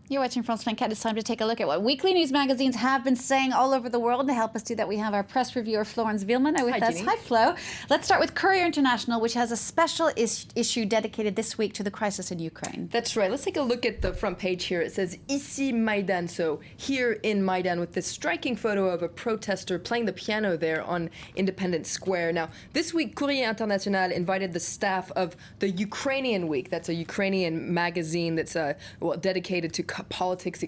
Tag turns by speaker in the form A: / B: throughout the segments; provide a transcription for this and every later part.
A: You're watching France 24. It's time to take a look at what weekly news magazines have been saying all over the world. To help us do that, we have our press reviewer, Florence Vielman, with us.
B: Jeannie.
A: Hi, Flo. Let's start with Courier International, which has a special issue dedicated this week to the crisis in Ukraine.
B: That's right. Let's take a look at the front page here. It says, Ici Maidan, so here in Maidan, with this striking photo of a protester playing the piano there on Independence Square. Now, this week, Courier International invited the staff of the Ukrainian Week. That's a Ukrainian magazine that's dedicated to politics, the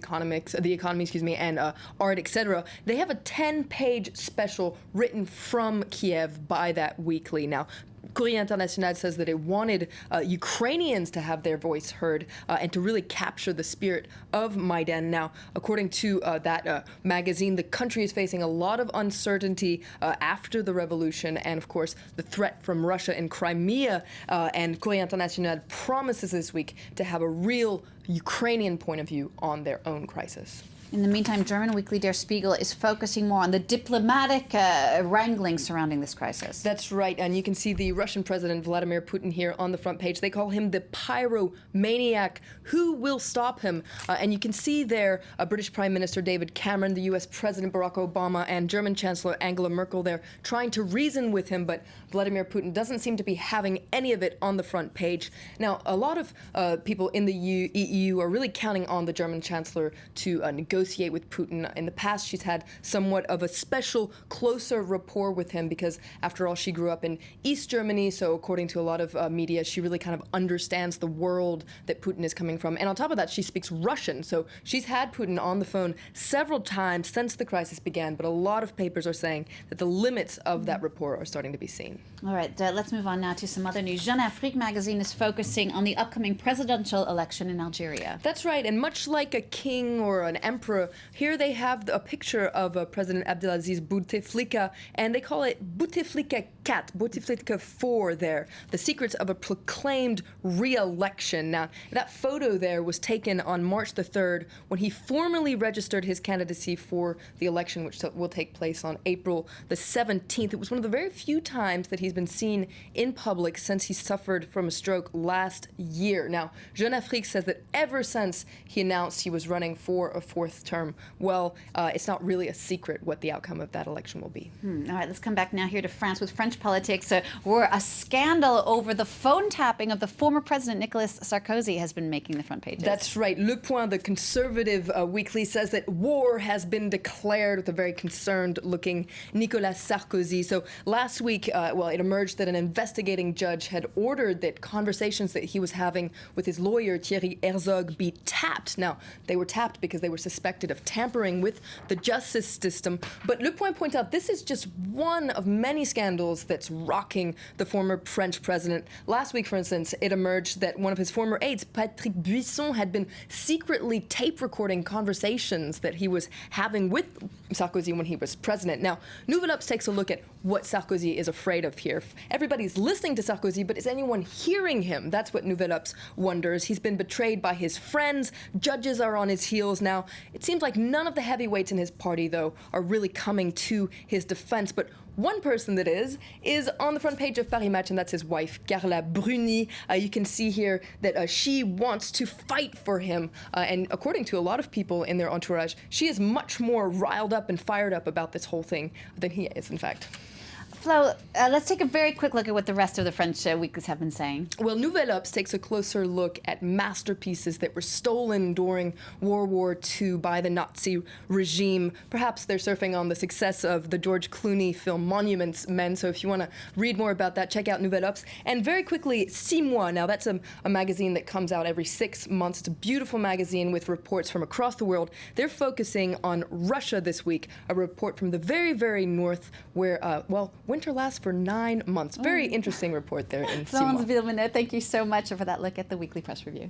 B: economy, and art, etc. They have a 10-page special written from Kiev by that weekly. Now, Courier International says that it wanted Ukrainians to have their voice heard and to really capture the spirit of Maidan. Now, according to that magazine, the country is facing a lot of uncertainty after the revolution and, of course, the threat from Russia in Crimea. And Courier International promises this week to have a real Ukrainian point of view on their own crisis.
A: In the meantime, German weekly Der Spiegel is focusing more on the diplomatic wrangling surrounding this crisis.
B: That's right, and you can see the Russian President Vladimir Putin here on the front page. They call him the pyromaniac. Who will stop him? And you can see there British Prime Minister David Cameron, the U.S. President Barack Obama, and German Chancellor Angela Merkel there trying to reason with him, but Vladimir Putin doesn't seem to be having any of it on the front page. Now, a lot of people in the EU are really counting on the German Chancellor to negotiate with Putin. In the past, she's had somewhat of a special, closer rapport with him because, after all, she grew up in East Germany, so according to a lot of media, she really kind of understands the world that Putin is coming from. And on top of that, she speaks Russian, so she's had Putin on the phone several times since the crisis began, but a lot of papers are saying that the limits of that rapport are starting to be seen.
A: All right, let's move on now to some other news. Jeune Afrique magazine is focusing on the upcoming presidential election in Algeria.
B: That's right, and much like a king or an emperor, here they have a picture of President Abdelaziz Bouteflika, and they call it Bouteflika 4, Bouteflika 4 there, the secrets of a proclaimed re-election. Now, that photo there was taken on March the 3rd when he formally registered his candidacy for the election, which will take place on April the 17th. It was one of the very few times that he's been seen in public since he suffered from a stroke last year. Now, Jeune Afrique says that ever since he announced he was running for a fourth term, well, it's not really a secret what the outcome of that election will be.
A: All right, let's come back now here to France with French politics, where a scandal over the phone tapping of the former president Nicolas Sarkozy has been making the front pages.
B: That's right. Le Point, the conservative weekly, says that war has been declared with a very concerned-looking Nicolas Sarkozy. So last week, it emerged that an investigating judge had ordered that conversations that he was having with his lawyer, Thierry Herzog, be tapped. Now, they were tapped because they were suspected of tampering with the justice system. But Le Point points out this is just one of many scandals that's rocking the former French president. Last week, for instance, it emerged that one of his former aides, Patrick Buisson, had been secretly tape recording conversations that he was having with Sarkozy when he was president. Now, Nouvelle Obs takes a look at what Sarkozy is afraid of here. Everybody's listening to Sarkozy, but is anyone hearing him? That's what Nouvelle Obs wonders. He's been betrayed by his friends. Judges are on his heels now. It seems like none of the heavyweights in his party, though, are really coming to his defense. But one person that is on the front page of Paris Match, and that's his wife, Carla Bruni. You can see here that she wants to fight for him. And according to a lot of people in their entourage, she is much more riled up and fired up about this whole thing than he is, in fact.
A: Flo, let's take a very quick look at what the rest of the French weeklies have been saying.
B: Well, Nouvelle Obs takes a closer look at masterpieces that were stolen during World War II by the Nazi regime. Perhaps they're surfing on the success of the George Clooney film Monuments Men, so if you want to read more about that, check out Nouvelle Obs. And very quickly, 6 Mois. Now, that's a magazine that comes out every 6 months. It's a beautiful magazine with reports from across the world. They're focusing on Russia this week, a report from the very, very north where, winter lasts for 9 months. Very interesting report there in 6 Mois.
A: Florence Vielman, thank you so much for that look at the weekly press review.